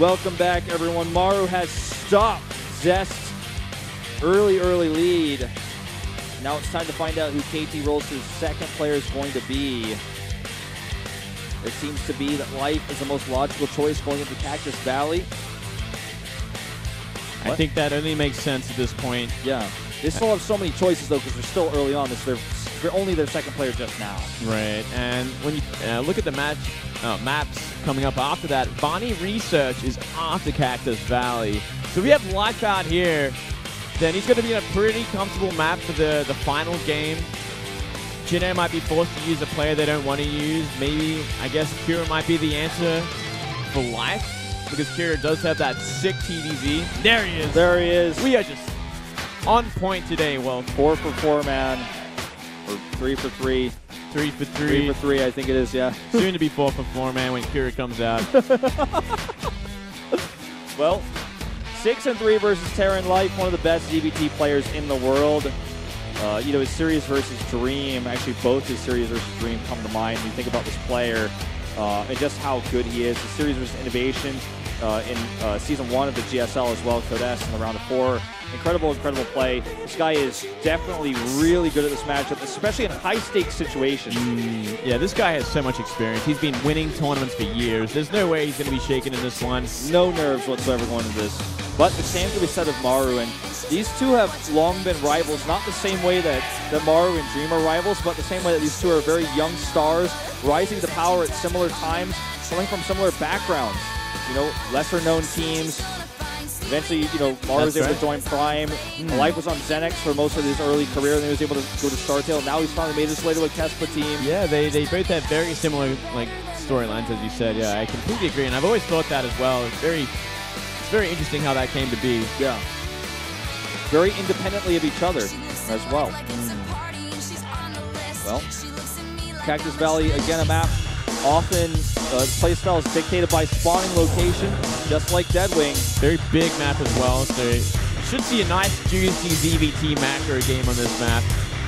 Welcome back, everyone. Maru has stopped Zest's early lead. Now it's time to find out who KT Rolster's second player is going to be. It seems to be that Life is the most logical choice going into Cactus Valley. I think that only makes sense at this point. Yeah. They still have so many choices, though, because they're still early on. They're only their second player just now. Right. And when you look at the maps coming up after that, Bonnie Research is after Cactus Valley. So we have Life out here. Then he's going to be in a pretty comfortable map for the final game. Jinne might be forced to use a player they don't want to use. Maybe, I guess, Kira might be the answer for Life, because Kira does have that sick TDZ. There he is. There he is. We are just on point today. Well, 4 for 4, man. Or 3 for 3. 3 for 3. 3 for 3, I think it is, yeah. Soon to be 4 for 4, man, when Kira comes out. Well, 6 and 3 versus Terran Life, one of the best DBT players in the world. You know, his series versus Dream, actually both his series versus Dream come to mind when you think about this player and just how good he is. His series versus Innovation in Season 1 of the GSL as well, Codes in the round of 4. Incredible play. This guy is definitely really good at this matchup, especially in high-stakes situations. Yeah, this guy has so much experience. He's been winning tournaments for years. There's no way he's going to be shaken in this one. No nerves whatsoever going into this. But the same can be said of Maru, and these two have long been rivals, not the same way that Maru and Dream are rivals, but the same way that these two are very young stars, rising to power at similar times, coming from similar backgrounds. You know, lesser-known teams. Eventually, you know, Maru was able to join Prime. Life was on Xenex for most of his early career, and then he was able to go to Startail. Now he's finally made his way to a Kespa team. Yeah, they both have very similar storylines, as you said. Yeah, I completely agree, and I've always thought that as well. It's very interesting how that came to be. Yeah. Very independently of each other as well. Well, Cactus Valley, again, a map. Often, playstyle is dictated by spawning location, just like Deadwing. Very big map as well, so you should see a nice, juicy ZVT macro game on this map.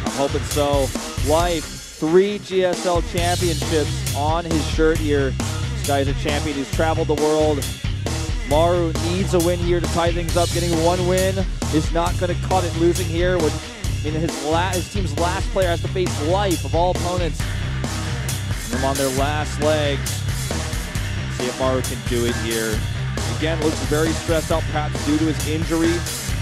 I'm hoping so. Life, 3 GSL championships on his shirt here. This guy's a champion. He's traveled the world. Maru needs a win here to tie things up. Getting 1 win is not going to cut it. Losing here would mean his team's last player has to face Life of all opponents. Them on their last legs. See if Maru can do it here. Again, looks very stressed out, perhaps due to his injury.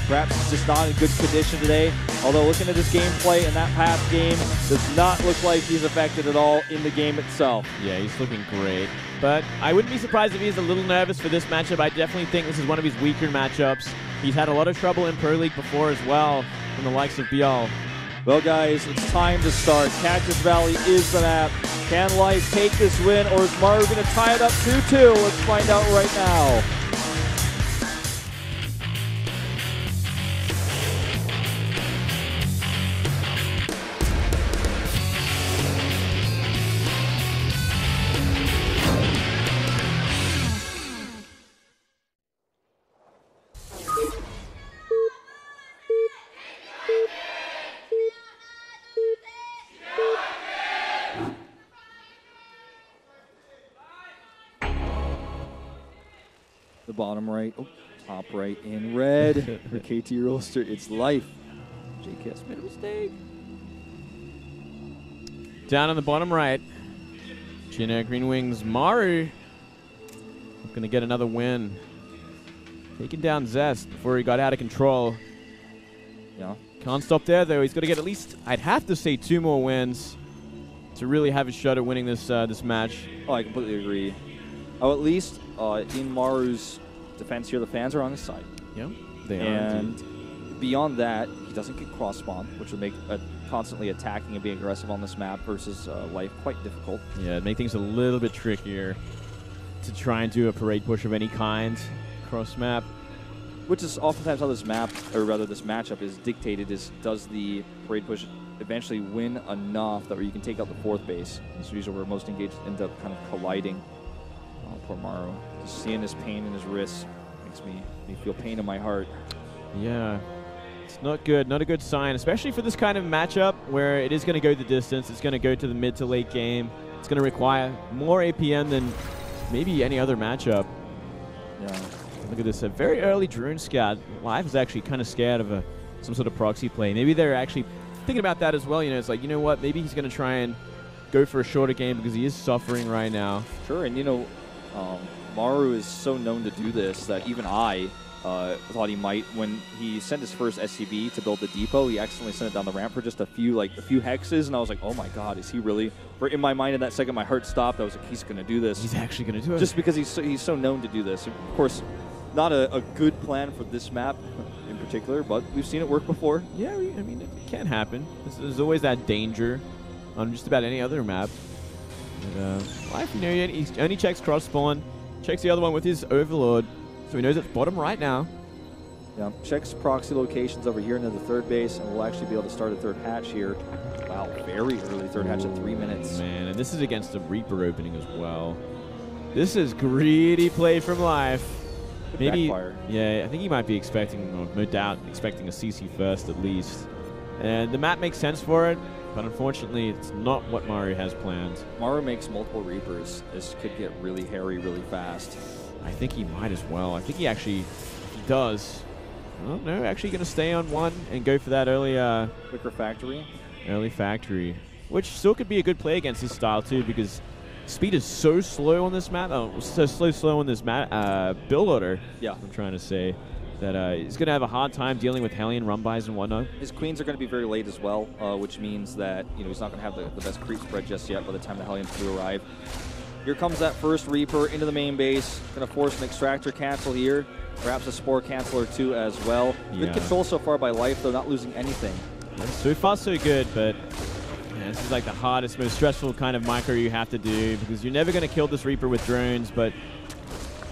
Perhaps he's just not in good condition today. Although looking at his gameplay in that past game, does not look like he's affected at all in the game itself. Yeah, he's looking great. But I wouldn't be surprised if he's a little nervous for this matchup. I definitely think this is one of his weaker matchups. He's had a lot of trouble in Pro League before as well, from the likes of Bial. Well, guys, it's time to start. Cactus Valley is the map. Can Life take this win, or is Maru going to tie it up 2-2? Let's find out right now. The bottom right, top right in red for KT Rolster. It's Life. JKS made a mistake. Down on the bottom right, Jinne Green Wings Maru going to get another win. Taking down Zest before he got out of control. Yeah. Can't stop there though. He's got to get at least, I'd have to say, 2 more wins to really have a shot at winning this this match. Oh, I completely agree. Oh, at least in Maru's defense here, the fans are on his side. Yeah, they are. And beyond that, he doesn't get cross spawn, which would make constantly attacking and being aggressive on this map versus Life quite difficult. Yeah, it'd make things a little bit trickier to try and do a parade push of any kind cross map. Which is oftentimes how this map, or rather this matchup, is dictated, is does the parade push eventually win enough that where you can take out the 4th base. This is usually where most engaged end up kind of colliding. Oh, poor Maru. Just seeing his pain in his wrists makes me feel pain in my heart. Yeah, it's not good. Not a good sign, especially for this kind of matchup where it is going to go the distance. It's going to go to the mid to late game. It's going to require more APM than maybe any other matchup. Yeah. Look at this, a very early drone scout. Live is actually kind of scared of some sort of proxy play. Maybe they're actually thinking about that as well. You know, it's like, you know what, maybe he's going to try and go for a shorter game because he is suffering right now. Sure, and you know, Maru is so known to do this that even I thought he might. When he sent his first SCB to build the depot, he accidentally sent it down the ramp for just a few hexes, and I was like, oh my god, is he really? In my mind in that second, my heart stopped. I was like, he's going to do this. He's actually going to do it. Just because he's so known to do this. Of course, not a good plan for this map in particular, but we've seen it work before. Yeah, I mean, it can happen. There's always that danger on just about any other map. But, Life, you know, he only checks cross spawn, checks the other one with his Overlord, so he knows it's bottom right now. Yeah, checks proxy locations over here into the third base, and we'll actually be able to start a third hatch here. Wow, very early third hatch at 3 minutes. Man, and this is against the Reaper opening as well. This is greedy play from Life. Maybe, backfire. Yeah, I think he might be expecting, or no doubt, expecting a CC first at least. And the map makes sense for it, but unfortunately, it's not what Maru has planned. Maru makes multiple Reapers. This could get really hairy really fast. I think he might as well. I think he actually does. Oh, no, actually going to stay on one and go for that early Quicker factory. Early factory, which still could be a good play against his style too, because speed is so slow on this map. Oh, so slow on this map. Build order. Yeah, I'm trying to say that he's going to have a hard time dealing with Hellion run-bys and whatnot. His queens are going to be very late as well, which means that he's not going to have the best creep spread just yet by the time the Hellions do arrive. Here comes that first Reaper into the main base. Going to force an extractor cancel here. Perhaps a spore cancel or two as well. Yeah. Good control so far by Life, though, not losing anything. So far, so good, but man, this is like the hardest, most stressful kind of micro you have to do, because you're never going to kill this Reaper with drones, but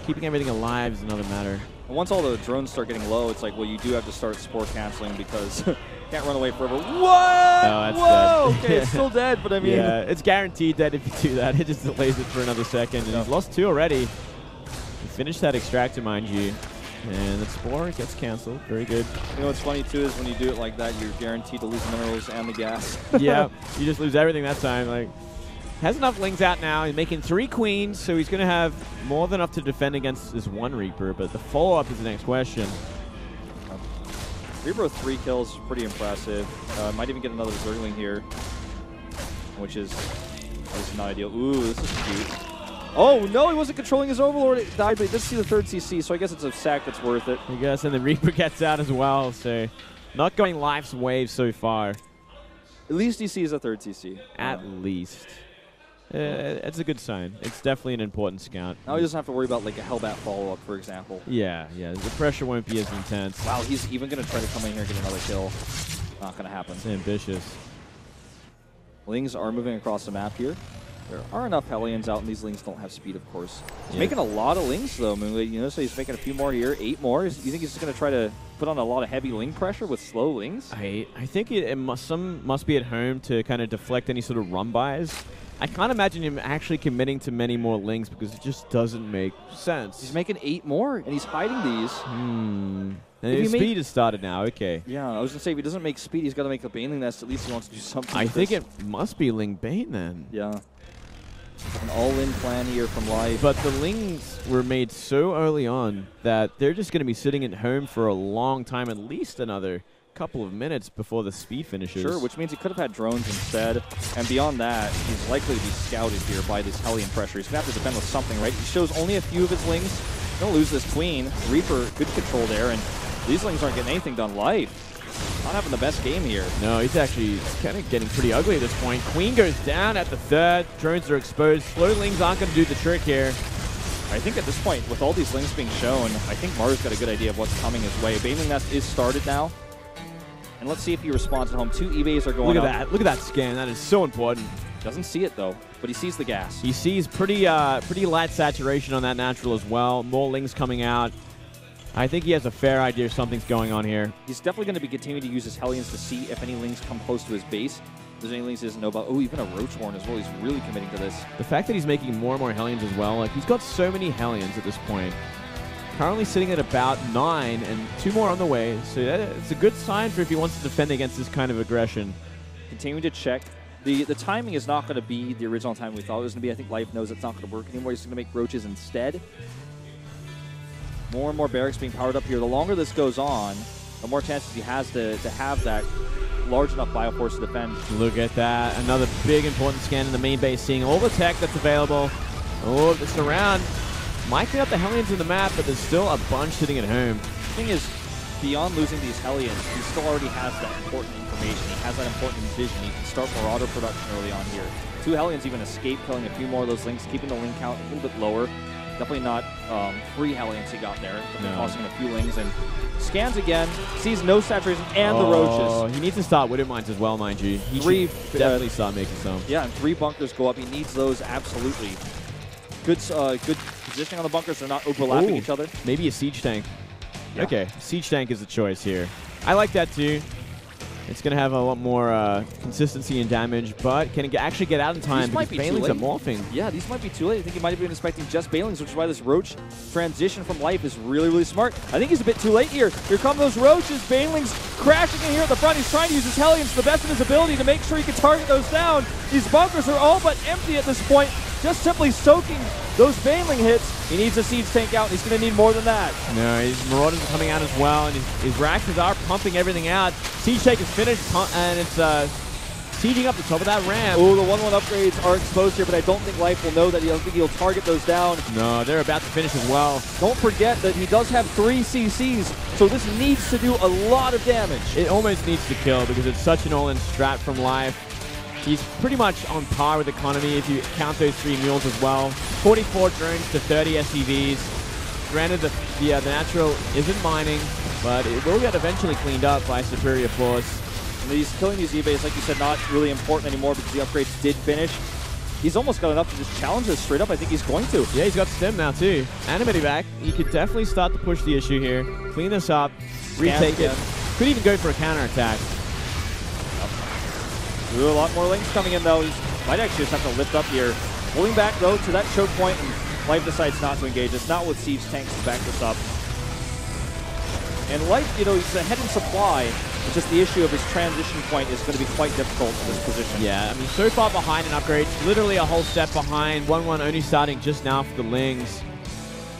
keeping everything alive is another matter. And once all the drones start getting low, it's like, well, you do have to start spore canceling because can't run away forever. What? No, whoa! Okay, it's still dead, but I mean... Yeah, it's guaranteed dead if you do that. It just delays it for another second, and he's lost 2 already. He finished that extractor, mind you. And the spore gets canceled. Very good. You know what's funny, too, is when you do it like that, you're guaranteed to lose minerals and the gas. Yeah, you just lose everything that time. Like, has enough lings out now. He's making 3 queens, so he's going to have more than enough to defend against this 1 Reaper. But the follow-up is the next question. Reaper with 3 kills, pretty impressive. Might even get another Zergling here, which is not ideal. Ooh, this is cute. Oh, no, he wasn't controlling his Overlord. It died, but he did see the 3rd CC, so I guess it's a sack that's worth it. I guess, and the Reaper gets out as well, so not going Life's wave so far. At least he sees a 3rd CC. At least. It's a good sign. It's definitely an important scout. Now he doesn't have to worry about like a Hellbat follow-up, for example. Yeah, the pressure won't be as intense. Wow, he's even going to try to come in here and get another kill. Not going to happen. It's ambitious. Lings are moving across the map here. There are enough Hellions out, and these Lings don't have speed, of course. He's making a lot of Lings, though. I mean, so he's making a few more here, 8 more. You think he's just going to try to put on a lot of heavy Ling pressure with slow Lings? I think some must be at home to kind of deflect any sort of run-bys. I can't imagine him actually committing to many more Lings because it just doesn't make sense. He's making 8 more, and he's hiding these. And his speed has started now, okay. Yeah, I was going to say, if he doesn't make speed, he's got to make the Baneling Nest. At least he wants to do something. I think it must be Ling Bane then. Yeah. An all-in plan here from Life. But the Lings were made so early on that they're just going to be sitting at home for a long time, at least another couple of minutes before the speed finishes. Sure, which means he could have had drones instead. And beyond that, he's likely to be scouted here by this Hellion pressure. He's going to have to defend with something, right? He shows only a few of his Lings. Don't lose this Queen. Reaper, good control there, and these Lings aren't getting anything done. Life not having the best game here. No, he's actually kind of getting pretty ugly at this point. Queen goes down at the 3rd. Drones are exposed. Slow Lings aren't going to do the trick here. I think at this point, with all these Lings being shown, I think Maru's got a good idea of what's coming his way. Baneling Nest is started now. And let's see if he responds at home. 2 eBays are going up. Look at that. Look at that scan. That is so important. Doesn't see it, though, but he sees the gas. He sees pretty light saturation on that natural as well. More Lings coming out. I think he has a fair idea something's going on here. He's definitely going to be continuing to use his Hellions to see if any Lings come close to his base. If there's any Lings he doesn't know about. Oh, even a Roachhorn as well. He's really committing to this. The fact that he's making more and more Hellions as well. Like, he's got so many Hellions at this point. Currently sitting at about 9 and 2 more on the way. So it's a good sign for if he wants to defend against this kind of aggression. Continuing to check. The timing is not going to be the original time we thought it was going to be. I think Life knows it's not going to work anymore. He's going to make Roaches instead. More and more barracks being powered up here. The longer this goes on, the more chances he has to have that large enough bioforce to defend. Look at that. Another big important scan in the main base, seeing all the tech that's available. Oh, the surround might clean up the Hellions in the map, but there's still a bunch sitting at home. The thing is, beyond losing these Hellions, he still already has that important information. He has that important vision. He can start Marauder production early on here. 2 Hellions even escape, killing a few more of those links, keeping the link count a little bit lower. Definitely not 3 Hellions he got there, definitely costing a few lings. And scans again, sees no saturation and the roaches. He needs to start Widow Mines as well, mind you. He should definitely start making some. Yeah, and 3 bunkers go up. He needs those absolutely. Good positioning on the bunkers. They're not overlapping each other. Maybe a siege tank. Yeah. Okay, siege tank is the choice here. I like that too. It's going to have a lot more consistency and damage, but can it actually get out in time because Banelings are morphing? Yeah, these might be too late. I think he might have been expecting just Banelings, which is why this Roach transition from life is really, really smart. I think he's a bit too late here. Here come those Roaches. Banelings crashing in here at the front. He's trying to use his Hellions to the best of his ability to make sure he can target those down. These bunkers are all but empty at this point, just simply soaking those Baneling hits. He needs a siege tank out, and he's going to need more than that. No, his Marauders are coming out as well, and his Raxes are pumping everything out. Siege tank is finished, and it's sieging up the top of that ramp. Oh, the 1-1 upgrades are exposed here, but I don't think Life will know that. I don't think he'll target those down. No, they're about to finish as well. Don't forget that he does have 3 CCs, so this needs to do a lot of damage. It almost needs to kill because it's such an all-in strat from Life. He's pretty much on par with Economy if you count those 3 mules as well. 44 drones to 30 SCVs. Granted, the natural isn't mining, but it will get eventually cleaned up by Superior Force. And he's killing these eBays, like you said, not really important anymore because the upgrades did finish. He's almost got enough to just challenge this straight up. I think he's going to. Yeah, he's got Stem now too. And a Medivac. He could definitely start to push the issue here. Clean this up. Retake it. Could even go for a counterattack. Ooh, a lot more links coming in, though. He might actually just have to lift up here. Pulling back, though, to that choke point, and Life decides not to engage. It's not with Siege tanks to back this up. And Life, you know, he's ahead in supply. It's just the issue of his transition point is going to be quite difficult in this position. Yeah, I mean, so far behind in upgrades, literally a whole step behind. 1-1 only starting just now for the Lings.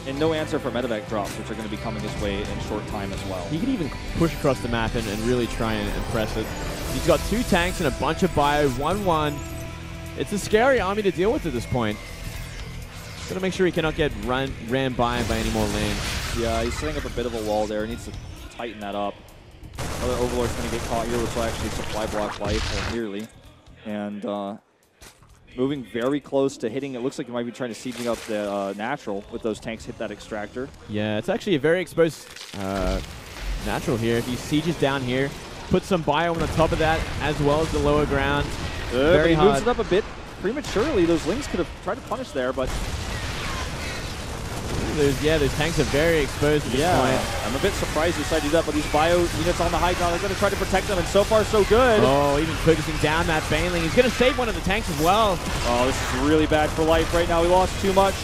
And no answer for medevac drops, which are going to be coming his way in short time as well. He could even push across the map and really try and impress it. He's got 2 tanks and a bunch of bio, 1-1. It's a scary army to deal with at this point. Got to make sure he cannot get ran by any more lanes. Yeah, he's setting up a bit of a wall there. He needs to tighten that up. Another Overlord's going to get caught here, which will actually supply block Life, or nearly. And moving very close to hitting. It looks like he might be trying to sieging up the natural with those tanks hit that extractor. Yeah, it's actually a very exposed natural here. If he sieges down here, put some bio on the top of that, as well as the lower ground. Very hard. He moves it up a bit prematurely. Those Lings could have tried to punish there, but... those tanks are very exposed at this point. I'm a bit surprised he decided to do that, but these bio units on the high ground are going to try to protect them, and so far so good. Oh, even focusing down that Baneling. He's going to save one of the tanks as well. Oh, this is really bad for Life right now. He lost too much.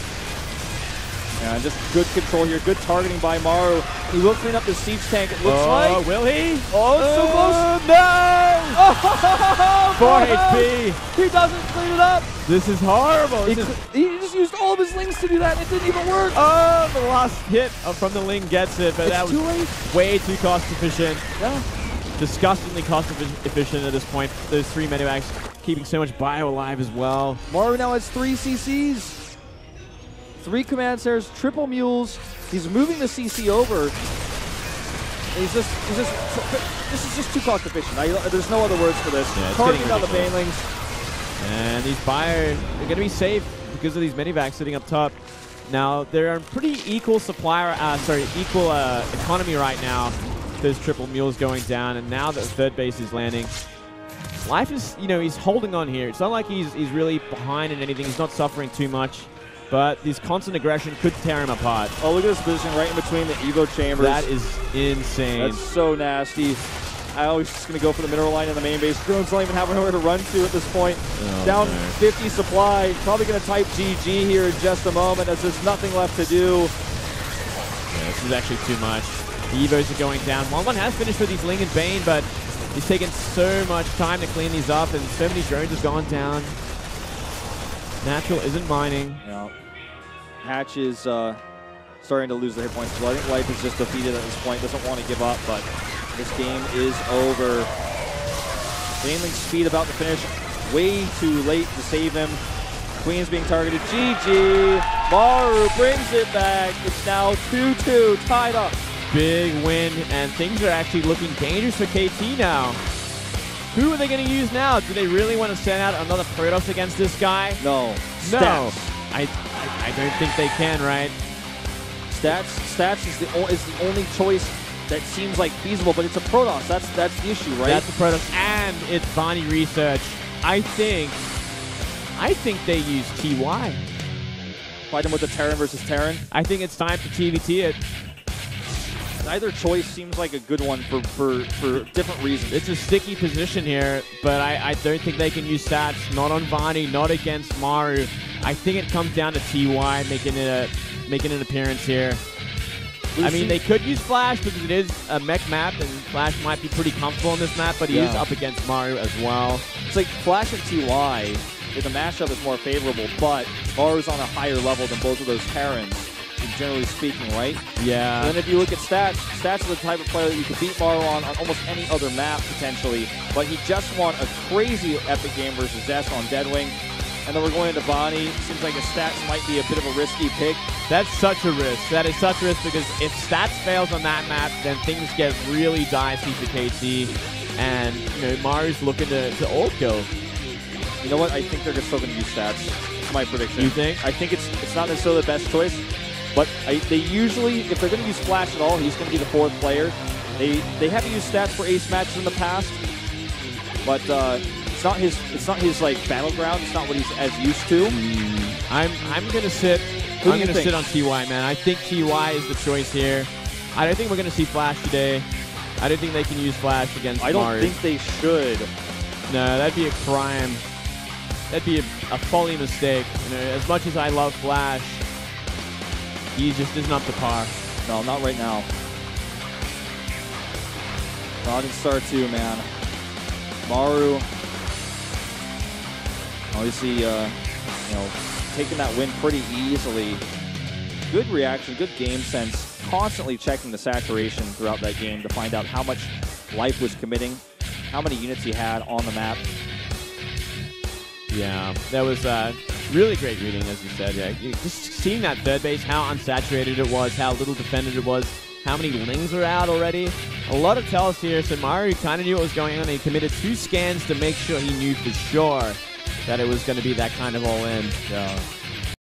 And just good control here, good targeting by Maru. He will clean up the siege tank, it looks like. Will he? Oh, it's so close. No! Oh, 4 HP. He doesn't clean it up. This is horrible. He just used all of his Lings to do that, and it didn't even work. Oh, the last hit from the Ling gets it, but that was too late. Way too cost efficient. Yeah. Disgustingly cost efficient at this point. Those 3 medivacs keeping so much bio alive as well. Maru now has 3 CCs. 3 command stairs, triple mules. He's moving the CC over. This is just too cost efficient. There's no other words for this. Yeah, targeting down the Banelings. And these bio, they're going to be safe because of these medivacs sitting up top. Now, they're on pretty equal equal economy right now. Those triple mules going down, and now that third base is landing. Life is, he's holding on here. It's not like he's really behind in anything. He's not suffering too much. But this constant aggression could tear him apart. Oh, look at this position right in between the Evo chambers. That is insane. That's so nasty. I always just going to go for the mineral line in the main base. Drones don't even have nowhere to run to at this point. Oh, down no. 50 supply. Probably going to type GG here in just a moment as there's nothing left to do. Yeah, this is actually too much. The Evos are going down. 1-1 has finished for these Ling and Bane, but he's taken so much time to clean these up, and so many drones have gone down. Natural isn't mining. Yeah. Hatch is starting to lose their hit points. So I think Life is just defeated at this point. Doesn't want to give up, but this game is over. Baneling Speed about to finish. Way too late to save him. Queen's being targeted. GG. Maru brings it back. It's now 2-2, tied up. Big win, and things are actually looking dangerous for KT now. Who are they going to use now? Do they really want to send out another Protoss against this guy? No. No. I don't think they can, right? Stats is the only choice that seems like feasible, but it's a Protoss. That's the issue, right? That's a Protoss, and it's Bonnie Research. I think they use TY. Fight him with the Terran versus Terran. I think it's time to TVT it. Either choice seems like a good one for different reasons. It's a sticky position here, but I don't think they can use stats. Not on Bonnie, not against Maru. I think it comes down to TY making an appearance here. I mean, they could use Flash because it is a mech map, and Flash might be pretty comfortable in this map, but he is up against Maru as well. It's like Flash and TY, the matchup is more favorable, but Maru's on a higher level than both of those Terrans, generally speaking, right? Yeah. And then if you look at stats are the type of player that you could beat Maru on almost any other map, potentially, but he just won a crazy epic game versus Zest on Deadwing. And then we're going into Bonnie. Seems like his stats might be a bit of a risky pick. That's such a risk. That is such a risk because if stats fails on that map, then things get really dicey for KT. And Maru's looking to ult kill. You know what? I think they're still going to use stats. It's my prediction. You think? I think it's not necessarily the best choice, but they usually, if they're going to use Flash at all, he's going to be the fourth player. They have used stats for ace matches in the past, but it's not his like battleground. It's not what he's as used to. I'm gonna sit. I'm gonna sit on TY, man. I think TY is the choice here. I don't think we're gonna see Flash today. I don't think they can use Flash against Maru. I don't think they should. No, that'd be a crime. That'd be a folly mistake. As much as I love Flash, he just isn't up to par. No, not right now. Not in Star 2, man. Maru, obviously, taking that win pretty easily. Good reaction, good game sense. Constantly checking the saturation throughout that game to find out how much Life was committing, how many units he had on the map. Yeah, that was really great reading, as you said. Yeah, just seeing that third base, how unsaturated it was, how little defended it was, how many lings are out already. A lot of tells here. So Maru kind of knew what was going on. He committed 2 scans to make sure he knew for sure that it was going to be that kind of all-in. Yeah.